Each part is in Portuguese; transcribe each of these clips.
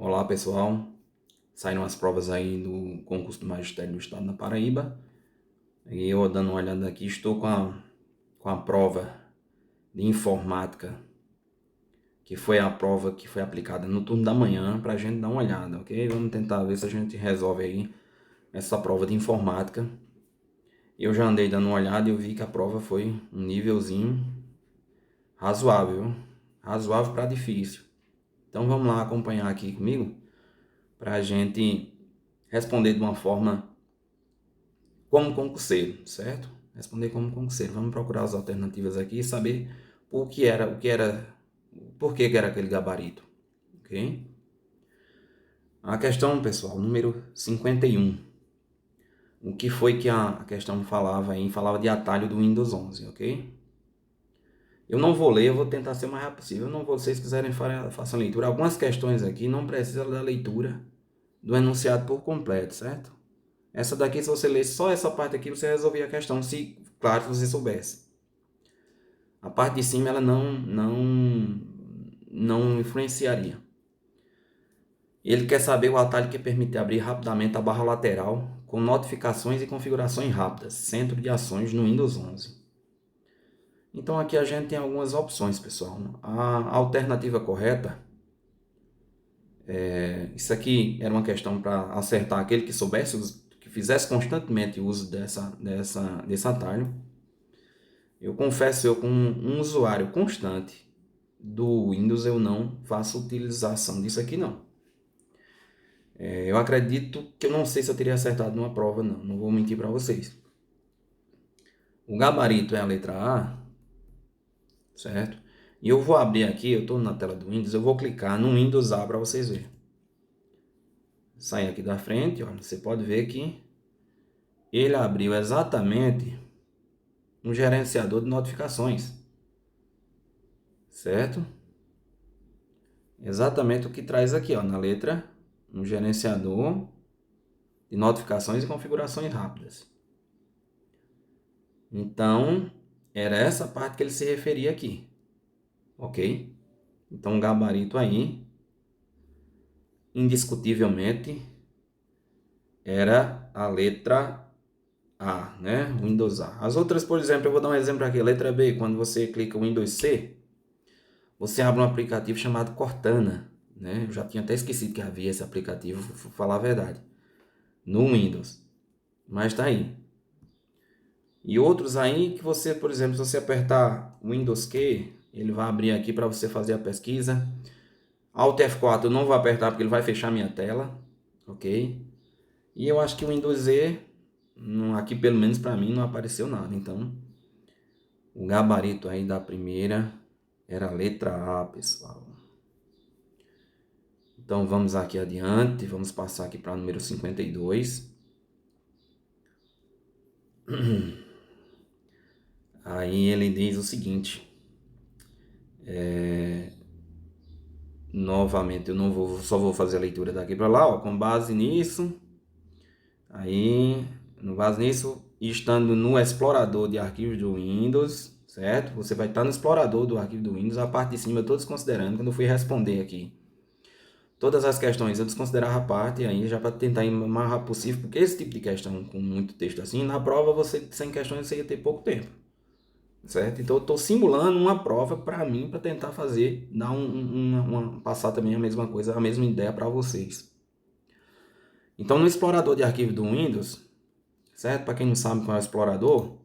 Olá pessoal, saíram as provas aí do concurso do Magistério do Estado da Paraíba e eu dando uma olhada aqui, estou com a prova de informática, que foi a prova que foi aplicada no turno da manhã, para a gente dar uma olhada, ok? Vamos tentar ver se a gente resolve aí essa prova de informática. Eu já andei dando uma olhada e eu vi que a prova foi um nívelzinho razoável, razoável para difícil. Então vamos lá acompanhar aqui comigo para a gente responder de uma forma como concurseiro, certo? Responder como concurseiro. Vamos procurar as alternativas aqui e saber por que era aquele gabarito, ok? A questão, pessoal, número 51. O que foi que a questão falava aí? Falava de atalho do Windows 11, ok? Eu não vou ler, eu vou tentar ser o mais rápido possível. Eu não vou, se vocês quiserem, façam leitura. Algumas questões aqui não precisam da leitura do enunciado por completo, certo? Essa daqui, se você ler só essa parte aqui, você resolvia a questão, se, claro, você soubesse. A parte de cima, ela não influenciaria. Ele quer saber o atalho que permite abrir rapidamente a barra lateral com notificações e configurações rápidas, centro de ações no Windows 11. Então aqui a gente tem algumas opções, pessoal. A alternativa correta, isso aqui era uma questão para acertar aquele que soubesse, que fizesse constantemente uso desse atalho. Eu confesso, eu como um usuário constante do Windows, eu não faço utilização disso aqui não. Eu acredito que eu não sei se eu teria acertado numa prova não vou mentir para vocês. O gabarito é a letra A, certo? E eu vou abrir aqui, eu estou na tela do Windows, eu vou clicar no Windows A para vocês verem. Sai aqui da frente, olha, você pode ver que ele abriu exatamente um gerenciador de notificações, certo? Exatamente o que traz aqui, ó, na letra, um gerenciador de notificações e configurações rápidas. Então, era essa parte que ele se referia aqui, ok? Então, o gabarito aí, indiscutivelmente, era a letra A, né? Windows A. As outras, por exemplo, eu vou dar um exemplo aqui, a letra B, quando você clica Windows C, você abre um aplicativo chamado Cortana, né? Eu já tinha até esquecido que havia esse aplicativo, vou falar a verdade, no Windows, mas tá aí. E outros aí que você, por exemplo, se você apertar Windows Q, ele vai abrir aqui para você fazer a pesquisa. Alt F4 eu não vou apertar porque ele vai fechar minha tela, ok? E eu acho que o Windows Z, aqui pelo menos para mim, não apareceu nada. Então, o gabarito aí da primeira era a letra A, pessoal. Então, vamos aqui adiante, vamos passar aqui para o número 52. Aí ele diz o seguinte, novamente eu não vou, só vou fazer a leitura daqui para lá, ó, com base nisso, aí, no base nisso, estando no explorador de arquivos do Windows, certo? Você vai estar no explorador do arquivo do Windows, a parte de cima eu estou desconsiderando, quando eu fui responder aqui todas as questões, eu desconsiderava a parte aí, já para tentar ir o mais rápido possível, porque esse tipo de questão com muito texto assim, na prova você, sem questões, você ia ter pouco tempo. Certo? Então eu estou simulando uma prova para mim, para tentar fazer, dar passar também a mesma coisa, a mesma ideia para vocês. Então no explorador de arquivo do Windows, certo? Para quem não sabe qual é o explorador,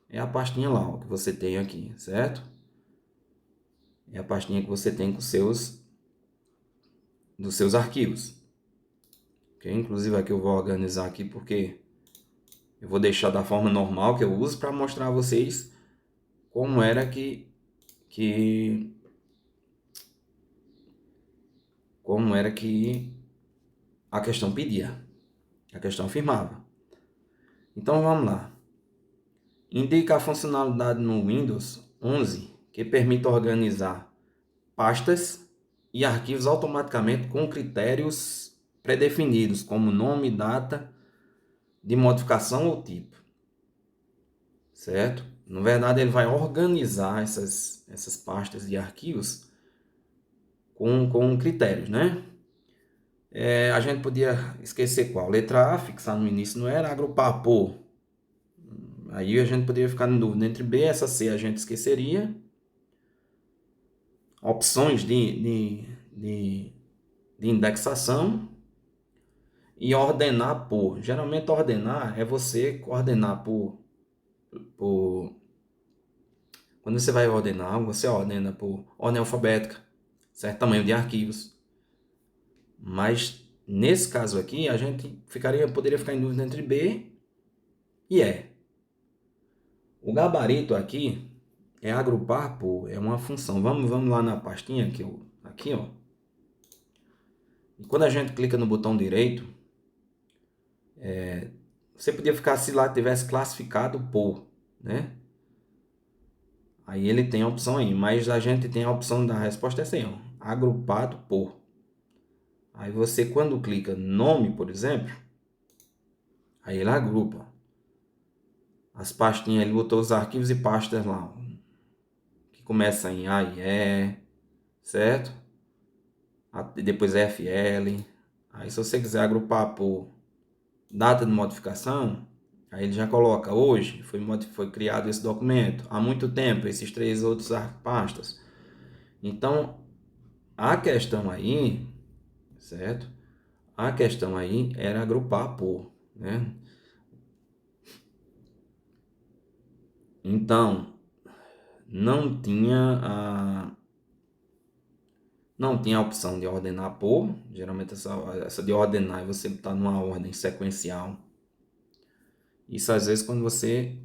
é a pastinha lá, ó, que você tem aqui, certo? É a pastinha que você tem com dos seus arquivos. Okay? Inclusive aqui eu vou organizar aqui porque eu vou deixar da forma normal que eu uso para mostrar a vocês como era como era que a questão pedia, a questão afirmava. Então vamos lá. Indica a funcionalidade no Windows 11 que permite organizar pastas e arquivos automaticamente com critérios pré-definidos, como nome, data de modificação ou tipo. Certo? Na verdade, ele vai organizar essas pastas de arquivos com critérios, né? A gente podia esquecer qual? Letra A, fixar no início não era, agrupar por. Aí a gente poderia ficar em dúvida entre B, essa C a gente esqueceria. Opções de indexação e ordenar por. Geralmente ordenar é você ordenar por. Quando você vai ordenar, você ordena por ordem alfabética, certo tamanho de arquivos. Mas nesse caso aqui, a gente poderia ficar em dúvida entre B e E. O gabarito aqui é agrupar por, é uma função. Vamos lá na pastinha aqui, ó. E quando a gente clica no botão direito, você podia ficar se lá tivesse classificado por, né? Aí ele tem a opção aí, mas a gente tem a opção da resposta é assim, ó, agrupado por. Aí você quando clica nome, por exemplo, aí ele agrupa as pastinhas, ele botou os arquivos e pastas lá, ó, que começa em A e E, certo? Depois FL. Aí se você quiser agrupar por data de modificação, aí ele já coloca hoje, foi criado esse documento, há muito tempo, esses três outros pastas. Então, a questão aí, certo? A questão aí era agrupar por, né? Então, não tinha não tinha a opção de ordenar por, geralmente essa de ordenar você está numa ordem sequencial. Isso às vezes quando você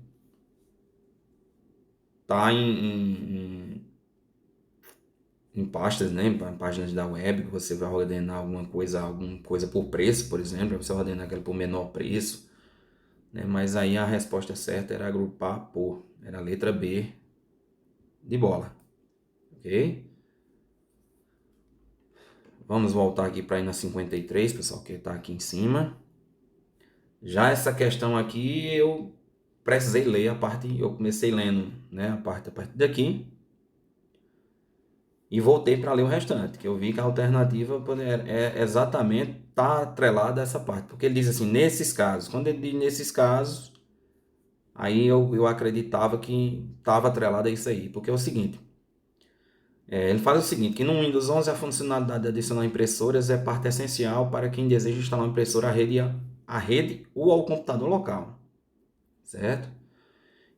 está em pastas, né, em páginas da web, que você vai ordenar alguma coisa por preço, por exemplo, você ordenar aquela por menor preço, né, mas aí a resposta certa era agrupar por, era a letra B de bola, ok? Vamos voltar aqui para ir na 53, pessoal, que está aqui em cima. Já essa questão aqui eu precisei ler a parte, eu comecei lendo, né, a partir daqui e voltei para ler o restante, que eu vi que a alternativa é exatamente tá atrelada a essa parte, porque ele diz assim, nesses casos, quando ele diz nesses casos, aí eu acreditava que estava atrelado a isso aí, porque é o seguinte, ele fala o seguinte, que no Windows 11 a funcionalidade de adicionar impressoras é parte essencial para quem deseja instalar uma impressora à rede ou ao computador local, certo?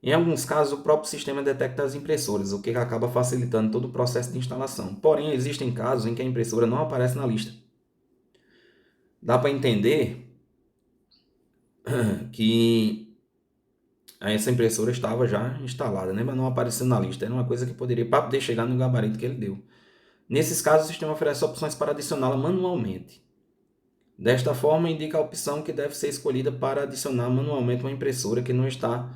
Em alguns casos, o próprio sistema detecta as impressoras, o que acaba facilitando todo o processo de instalação. Porém, existem casos em que a impressora não aparece na lista. Dá para entender que essa impressora estava já instalada, né? Mas não apareceu na lista. Era uma coisa que poderia, para poder chegar no gabarito que ele deu. Nesses casos, o sistema oferece opções para adicioná-la manualmente. Desta forma, indica a opção que deve ser escolhida para adicionar manualmente uma impressora que não está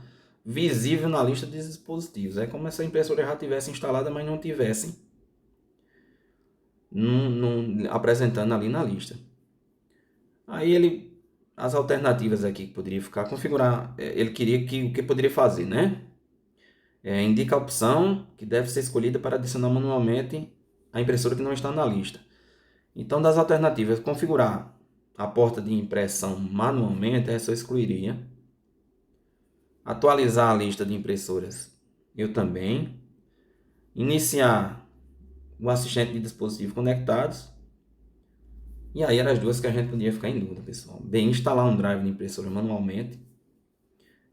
visível na lista de dispositivos. É como se a impressora já tivesse instalada, mas não tivesse apresentando ali na lista. Aí as alternativas aqui que poderia ficar, configurar, ele queria que o que poderia fazer, né? Indica a opção que deve ser escolhida para adicionar manualmente a impressora que não está na lista. Então, das alternativas, configurar a porta de impressão manualmente, essa eu excluiria. Atualizar a lista de impressoras, eu também. Iniciar o assistente de dispositivos conectados. E aí eram as duas que a gente podia ficar em dúvida, pessoal. Bem, instalar um drive de impressora manualmente.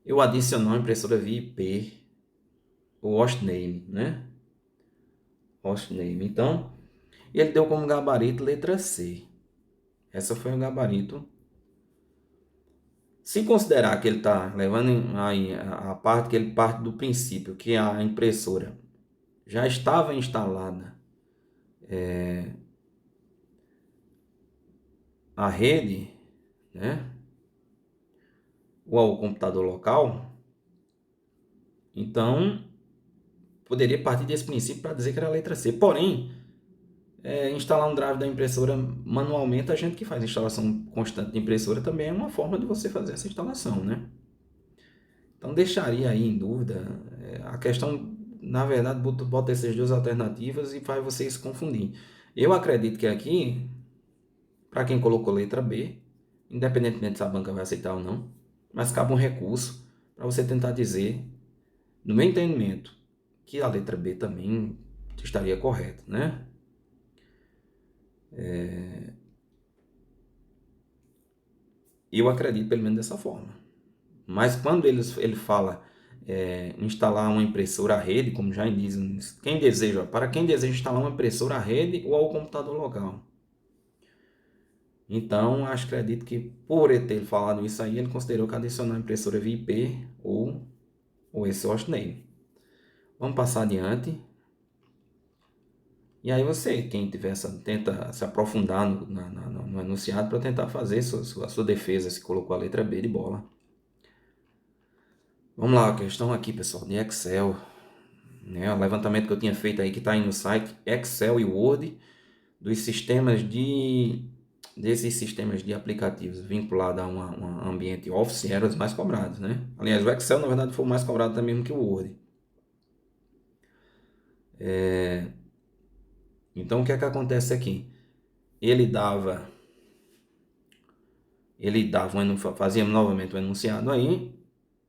Eu adicionar uma impressora via IP, o hostname, né? Hostname. Então, ele deu como gabarito letra C. Essa foi o gabarito. Se considerar que ele está levando aí a parte que ele parte do princípio que a impressora já estava instalada a rede, né? Ou ao computador local, então poderia partir desse princípio para dizer que era a letra C. Porém, instalar um drive da impressora manualmente, a gente que faz instalação constante de impressora também é uma forma de você fazer essa instalação, né? Então deixaria aí em dúvida. A questão, na verdade, bota essas duas alternativas e faz você se confundir. Eu acredito que aqui para quem colocou letra B, independentemente se a banca vai aceitar ou não, mas cabe um recurso para você tentar dizer, no meu entendimento, que a letra B também estaria correta, né? Eu acredito pelo menos dessa forma. Mas quando ele fala instalar uma impressora à rede, como já dizem, para quem deseja instalar uma impressora à rede ou ao computador local. Então, acredito que por ele ter falado isso aí, ele considerou que adicionar a impressora via IP ou esse hostname. Vamos passar adiante. E aí você, quem tiver tenta se aprofundar no enunciado para tentar fazer sua defesa, se colocou a letra B de bola. Vamos lá, a questão aqui, pessoal, de Excel. Né? O levantamento que eu tinha feito aí, que está aí no site, Excel e Word, desses sistemas de aplicativos vinculados a um ambiente Office, eram os mais cobrados, né? Aliás, o Excel, na verdade, foi o mais cobrado também que o Word. Então, o que é que acontece aqui? Fazíamos novamente o enunciado aí,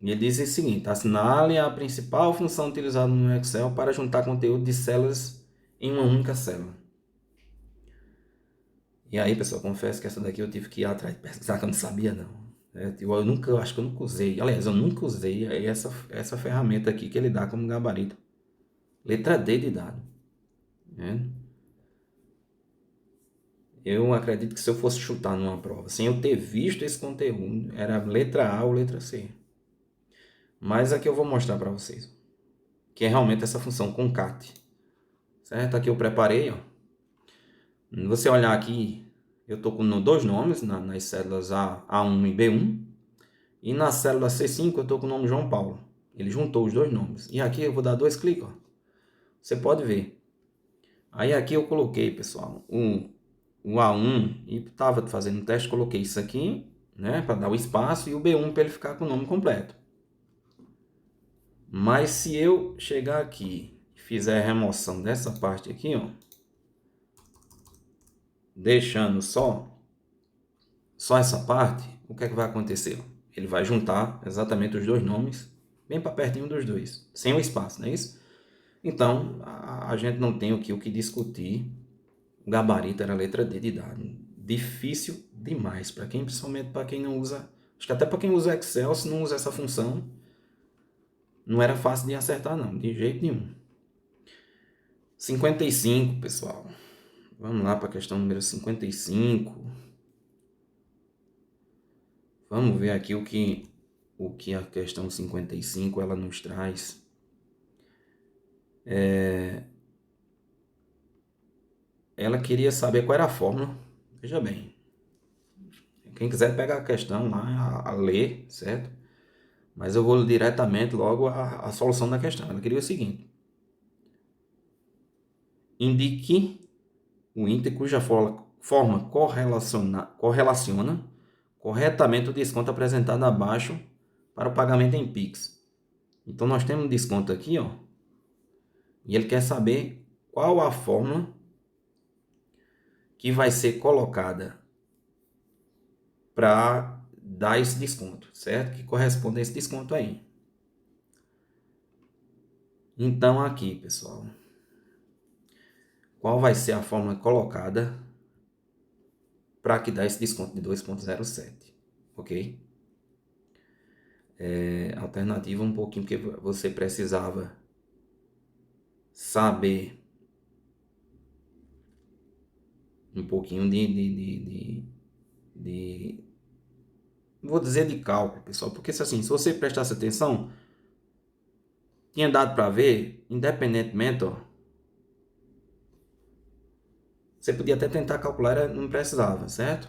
e ele diz o seguinte: assinale a principal função utilizada no Excel para juntar conteúdo de células em uma única célula. E aí, pessoal, confesso que essa daqui eu tive que ir atrás de pesquisar, que eu não sabia, não. Eu acho que eu nunca usei, aliás, eu nunca usei essa ferramenta aqui que ele dá como gabarito. Letra D de dado. Né? Eu acredito que se eu fosse chutar numa prova, sem eu ter visto esse conteúdo, era letra A ou letra C. Mas aqui eu vou mostrar para vocês, que é realmente essa função concat. Certo? Aqui eu preparei, ó. Você olhar aqui, eu estou com dois nomes nas células A1 e B1. E na célula C5 eu estou com o nome João Paulo. Ele juntou os dois nomes. E aqui eu vou dar 2 cliques, ó. Você pode ver. Aí aqui eu coloquei, pessoal, o A1 e estava fazendo um teste, coloquei isso aqui, né, para dar o espaço, e o B1 para ele ficar com o nome completo. Mas se eu chegar aqui e fizer a remoção dessa parte aqui, ó, deixando só essa parte, o que é que vai acontecer? Ele vai juntar exatamente os dois nomes, bem para pertinho dos dois, sem o espaço, não é isso? Então, a gente não tem o que discutir. O gabarito era a letra D de dado. Difícil demais, principalmente para quem não usa, acho que até para quem usa Excel, se não usa essa função, não era fácil de acertar não, de jeito nenhum. 55, pessoal. Vamos lá para a questão número 55. Vamos ver aqui o que a questão 55 ela nos traz. Ela queria saber qual era a fórmula. Veja bem. Quem quiser pega a questão lá, a ler, certo? Mas eu vou diretamente logo à solução da questão. Ela queria o seguinte: indique o índice cuja forma correlaciona corretamente o desconto apresentado abaixo para o pagamento em Pix. Então nós temos um desconto aqui, ó, e ele quer saber qual a fórmula que vai ser colocada para dar esse desconto, certo? Que corresponde a esse desconto aí. Então aqui, pessoal, qual vai ser a fórmula colocada para que dá esse desconto de 2,07, ok? Alternativa um pouquinho, porque você precisava saber um pouquinho vou dizer de cálculo, pessoal, porque assim, se você prestasse atenção, tinha dado para ver, independentemente, ó, você podia até tentar calcular, não precisava, certo?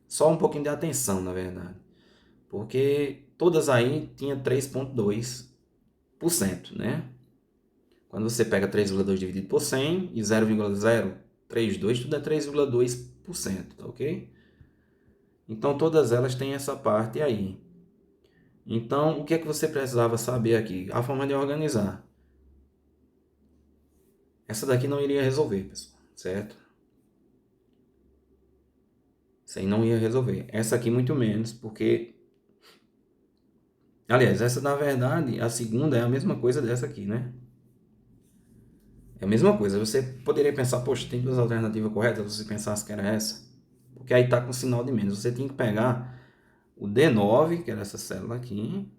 Só um pouquinho de atenção, na verdade, porque todas aí tinha 3,2%, né? Quando você pega 3,2 dividido por 100 e 0,032, tudo é 3,2%, tá ok? Então, todas elas têm essa parte aí. Então, o que é que você precisava saber aqui? A forma de organizar. Essa daqui não iria resolver, pessoal, certo? Isso aí não ia resolver. Essa aqui muito menos, porque... Aliás, essa na verdade, a segunda é a mesma coisa dessa aqui, né? É a mesma coisa. Você poderia pensar, poxa, tem duas alternativas corretas, se você pensasse que era essa. Porque aí tá com sinal de menos. Você tem que pegar o D9, que era essa célula aqui,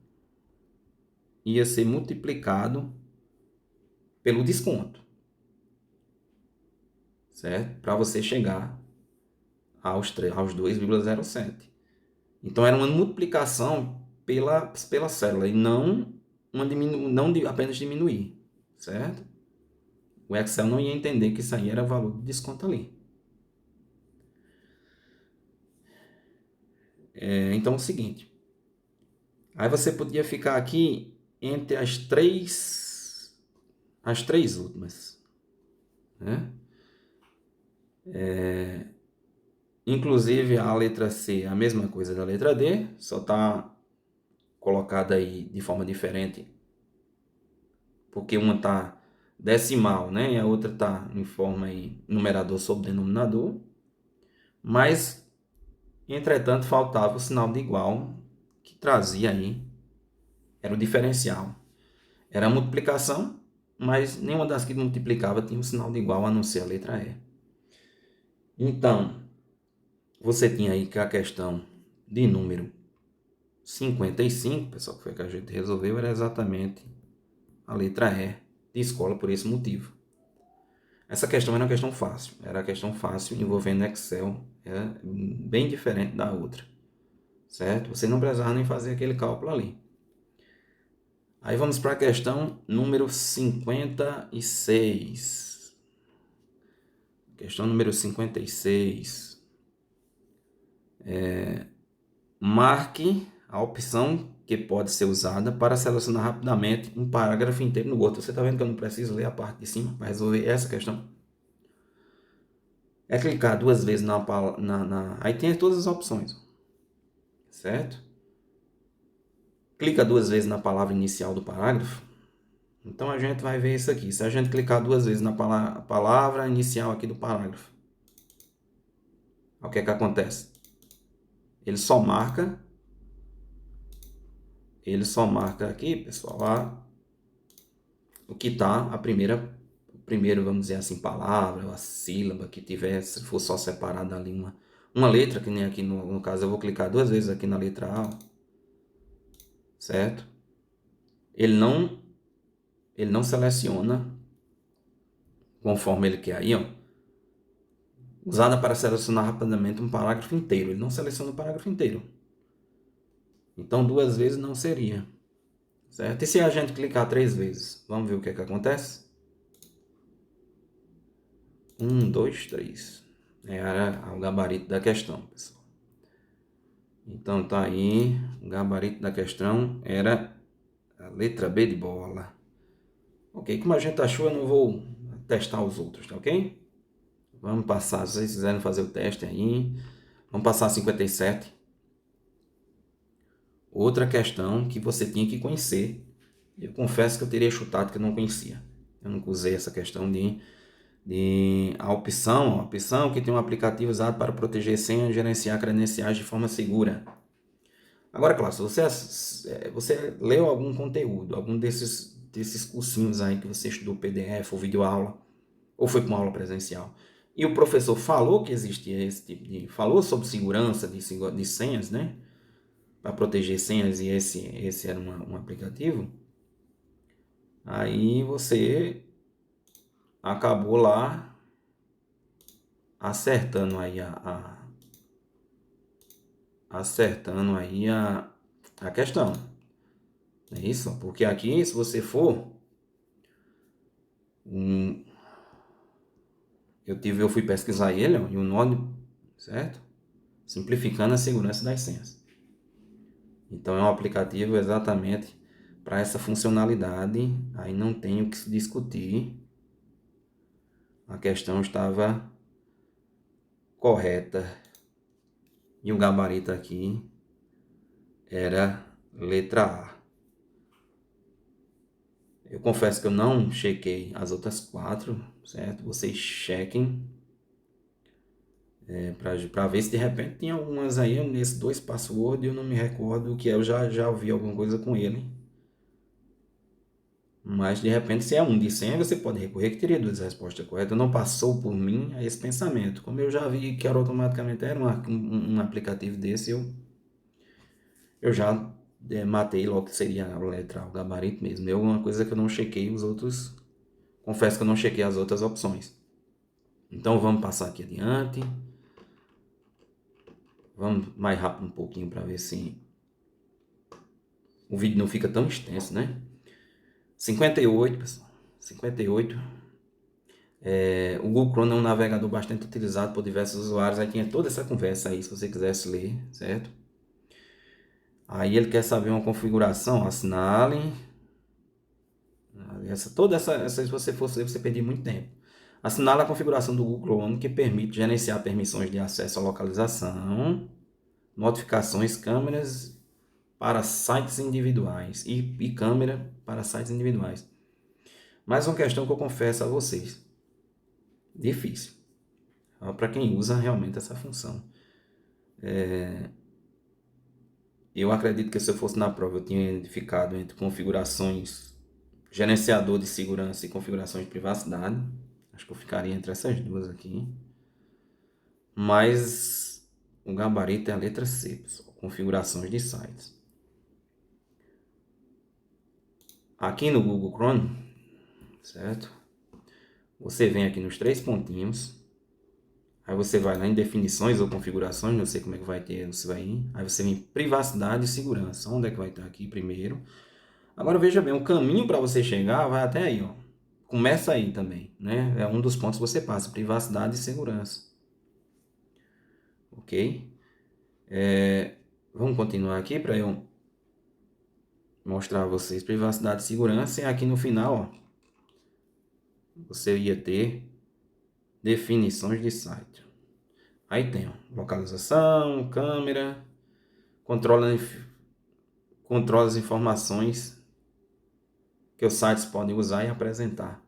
ia ser multiplicado pelo desconto, certo? Para você chegar aos 2,07. Então era uma multiplicação pela célula e não apenas diminuir, certo? O Excel não ia entender que isso aí era valor de desconto ali. Então é o seguinte, aí você podia ficar aqui entre as três últimas, né? Inclusive a letra C é a mesma coisa da letra D, só está colocada aí de forma diferente, porque uma está decimal, né? E a outra está em forma aí numerador sobre denominador. Mas, entretanto, faltava o sinal de igual que trazia aí, era o diferencial. Era a multiplicação, mas nenhuma das que multiplicava tinha um sinal de igual, a não ser a letra E. Então, você tinha aí que a questão de número 55, pessoal, que foi que a gente resolveu, era exatamente a letra E de escola por esse motivo. Essa questão era uma questão fácil, era a questão fácil envolvendo Excel, é bem diferente da outra, certo? Você não precisava nem fazer aquele cálculo ali. Aí vamos para a questão número 56. Questão número 56. Marque a opção que pode ser usada para selecionar rapidamente um parágrafo inteiro no Word. Você está vendo que eu não preciso ler a parte de cima para resolver essa questão? É clicar duas vezes aí tem todas as opções, certo? Clica duas vezes na palavra inicial do parágrafo. Então a gente vai ver isso aqui. Se a gente clicar duas vezes na palavra inicial aqui do parágrafo, o que é que acontece? Ele só marca aqui, pessoal, o que está primeiro, vamos dizer assim, palavra, a sílaba que tiver, se for só separada ali uma letra, que nem aqui no caso eu vou clicar duas vezes aqui na letra A, certo? Ele não seleciona conforme ele quer aí, ó. Usada para selecionar rapidamente um parágrafo inteiro. Ele não seleciona o parágrafo inteiro. Então, duas vezes não seria. Certo? E se a gente clicar três vezes? Vamos ver o que é que acontece? 1, 2, 3. Era o gabarito da questão, pessoal. Então, tá aí. O gabarito da questão era a letra B de bola. Ok, como a gente achou, eu não vou testar os outros, tá ok? Vamos passar, se vocês quiserem fazer o teste aí. Vamos passar a 57. Outra questão que você tinha que conhecer. Eu confesso que eu teria chutado que eu não conhecia. Eu nunca usei essa questão de a opção que tem um aplicativo usado para proteger senhas e gerenciar credenciais de forma segura. Agora, claro, se você leu algum conteúdo, algum desses cursinhos aí que você estudou PDF ou videoaula, ou foi para uma aula presencial, e o professor falou que existia esse tipo falou sobre segurança de senhas, né? Para proteger senhas, e esse era um aplicativo, aí você acabou lá acertando aí a questão. É isso? Porque aqui, se você for, eu fui pesquisar ele, ó, e o Node, certo? Simplificando a segurança das senhas. Então é um aplicativo exatamente para essa funcionalidade. Aí não tem o que se discutir. A questão estava correta. E o gabarito aqui era letra A. Eu confesso que eu não chequei as outras quatro, certo? Vocês chequem. para ver se de repente tem algumas aí nesses 2 passwords, eu não me recordo que eu já ouvi alguma coisa com ele. Mas de repente, se é um de 100, você pode recorrer que teria 2 respostas corretas. Não passou por mim a esse pensamento. Como eu já vi que era automaticamente era um aplicativo desse, eu já matei logo que seria a letra, o gabarito mesmo. É uma coisa que eu não chequei os outros. Confesso que eu não chequei as outras opções. Então vamos passar aqui adiante. Vamos mais rápido um pouquinho para ver se o vídeo não fica tão extenso, né? 58, pessoal. 58. O Google Chrome é um navegador bastante utilizado por diversos usuários. Aí tinha toda essa conversa aí, se você quisesse ler, certo? Aí ele quer saber uma configuração, assinale. Se você fosse ler, você perdia muito tempo. Assinale a configuração do Google Chrome que permite gerenciar permissões de acesso à localização, notificações, câmeras para sites individuais e câmera para sites individuais. Mais uma questão que eu confesso a vocês. Difícil. Para quem usa realmente essa função. Eu acredito que se eu fosse na prova eu tinha identificado entre configurações, gerenciador de segurança e configurações de privacidade. Acho que eu ficaria entre essas duas aqui. Mas o gabarito é a letra C, pessoal. Configurações de sites. Aqui no Google Chrome, certo? Você vem aqui nos 3 pontinhos. Aí você vai lá em definições ou configurações, não sei como é que vai ter, você vai ir. Aí você vem em privacidade e segurança. Onde é que vai estar aqui primeiro? Agora veja bem, o caminho para você chegar vai até aí, ó. Começa aí também, né? É um dos pontos que você passa, privacidade e segurança. Ok? Vamos continuar aqui para eu mostrar a vocês privacidade e segurança. E aqui no final, ó, você ia ter definições de site. Aí tem, ó, localização, câmera, controla as informações que os sites podem usar e apresentar.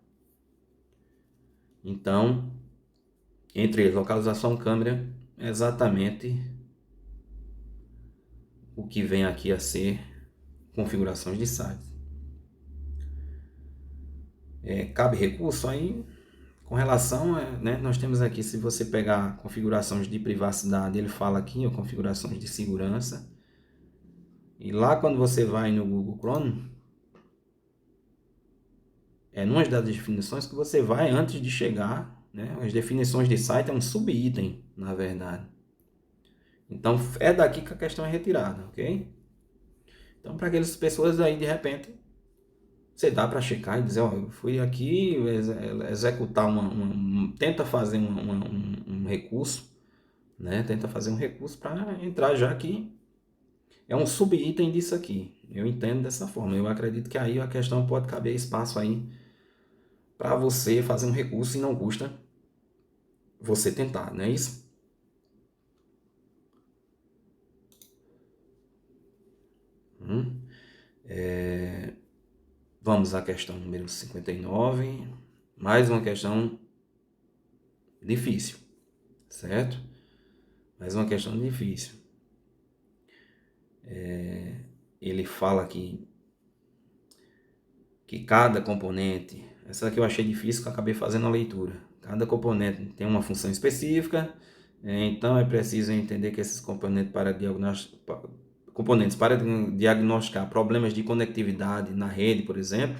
Então, entre eles, localização, câmera, é exatamente o que vem aqui a ser configurações de sites. Cabe recurso aí, com relação, né, nós temos aqui, se você pegar configurações de privacidade, ele fala aqui, ó, configurações de segurança. E lá quando você vai no Google Chrome, numa das definições que você vai antes de chegar, né, as definições de site é um subitem, na verdade. Então é daqui que a questão é retirada, ok? Então para aquelas pessoas aí de repente você dá para checar e dizer, ó, eu fui aqui executar tenta fazer um recurso, né? Tenta fazer um recurso para entrar já aqui. É um subitem disso aqui. Eu entendo dessa forma. Eu acredito que aí a questão pode caber espaço aí para você fazer um recurso e não custa você tentar, não é isso? Vamos à questão número 59. Mais uma questão difícil, certo? Mais uma questão difícil. Ele fala aqui que cada componente, essa aqui eu achei difícil que eu acabei fazendo a leitura. Cada componente tem uma função específica, então é preciso entender que esses componentes para diagnosticar problemas de conectividade na rede, por exemplo,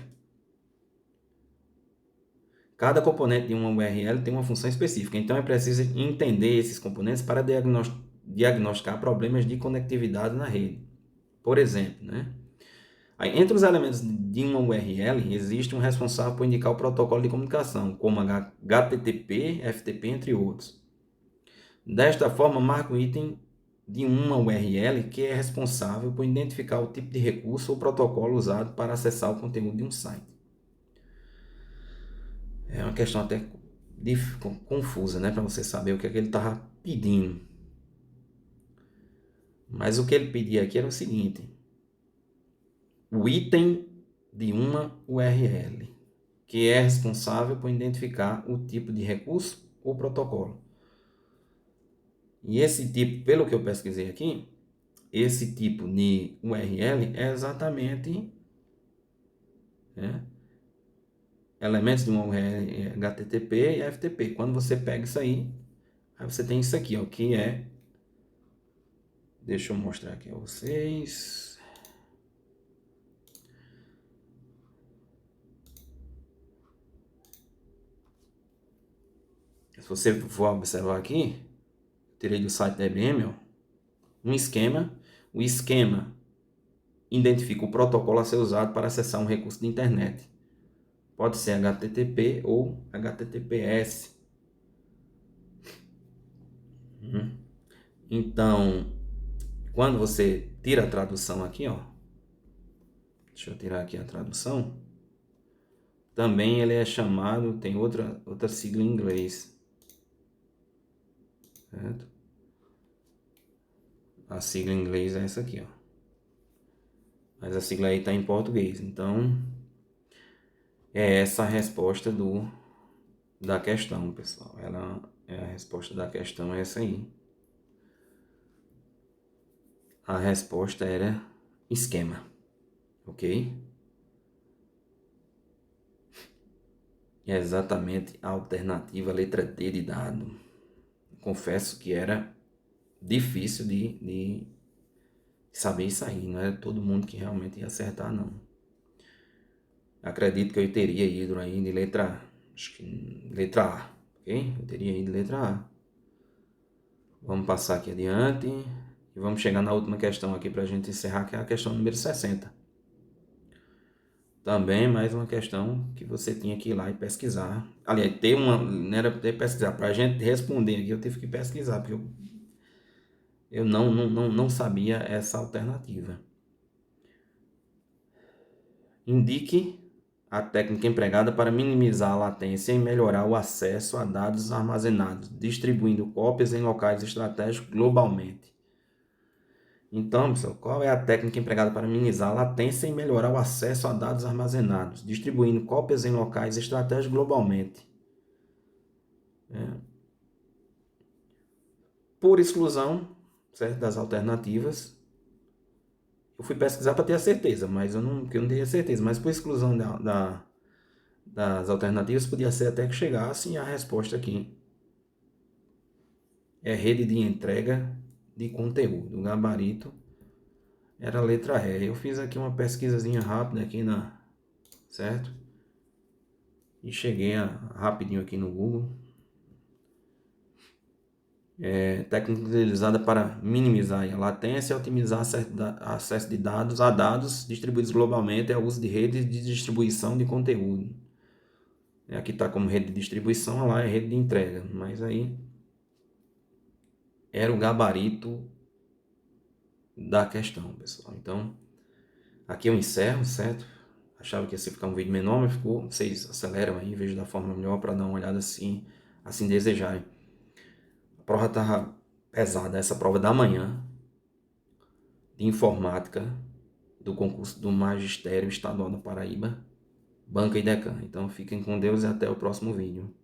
cada componente de uma URL tem uma função específica, então é preciso entender esses componentes para diagnosticar problemas de conectividade na rede. Por exemplo, né? Aí, entre os elementos de uma URL, existe um responsável por indicar o protocolo de comunicação, como HTTP, FTP, entre outros. Desta forma, marca o item de uma URL que é responsável por identificar o tipo de recurso ou protocolo usado para acessar o conteúdo de um site. É uma questão até confusa, né, para você saber o que é que ele estava pedindo. Mas o que ele pedia aqui era o seguinte: o item de uma URL, que é responsável por identificar o tipo de recurso ou protocolo. E esse tipo, pelo que eu pesquisei aqui, esse tipo de URL é exatamente, né, elementos de uma URL HTTP e FTP. Quando você pega isso aí você tem isso aqui, ó, que é... Deixa eu mostrar aqui a vocês. Se você for observar aqui, tirei do site da IBM, ó, um esquema. O esquema identifica o protocolo a ser usado para acessar um recurso de internet. Pode ser HTTP ou HTTPS. Então, quando você tira a tradução aqui, ó, deixa eu tirar aqui a tradução, também ele é chamado, tem outra sigla em inglês, certo? A sigla em inglês é essa aqui, ó. Mas a sigla aí está em português. Então, é essa a resposta da questão, pessoal. Ela é a resposta da questão, é essa aí. A resposta era esquema, ok? É exatamente a alternativa letra D de dado. Confesso que era difícil de saber isso aí. Não era todo mundo que realmente ia acertar, não. Acredito que eu teria ido aí de letra, acho que letra A, ok? Eu teria ido de letra A. Vamos passar aqui adiante e vamos chegar na última questão aqui para a gente encerrar, que é a questão número 60. Também mais uma questão que você tinha que ir lá e pesquisar. Aliás, não era ter pesquisar, para a gente responder aqui eu tive que pesquisar, porque eu não sabia essa alternativa. Indique a técnica empregada para minimizar a latência e melhorar o acesso a dados armazenados, distribuindo cópias em locais estratégicos globalmente. Então, pessoal, qual é a técnica empregada para minimizar a latência e melhorar o acesso a dados armazenados, distribuindo cópias em locais estratégicos globalmente? Por exclusão, certo, das alternativas, eu fui pesquisar para ter a certeza, mas eu não tinha certeza, mas por exclusão das alternativas, podia ser até que chegasse a resposta aqui. É rede de entrega de conteúdo. O gabarito era a letra E. Eu fiz aqui uma pesquisazinha rápida aqui certo? E cheguei rapidinho aqui no Google. Técnica utilizada para minimizar a latência e otimizar acesso de dados a dados distribuídos globalmente é o uso de redes de distribuição de conteúdo. Aqui está como rede de distribuição, lá é rede de entrega, mas aí era o gabarito da questão, pessoal. Então, aqui eu encerro, certo? Achava que ia ficar um vídeo menor, mas ficou. Vocês aceleram aí, vejo da forma melhor para dar uma olhada assim desejarem. A prova estava pesada, essa prova da manhã de informática do concurso do Magistério Estadual da Paraíba, Banca e Decan. Então fiquem com Deus e até o próximo vídeo.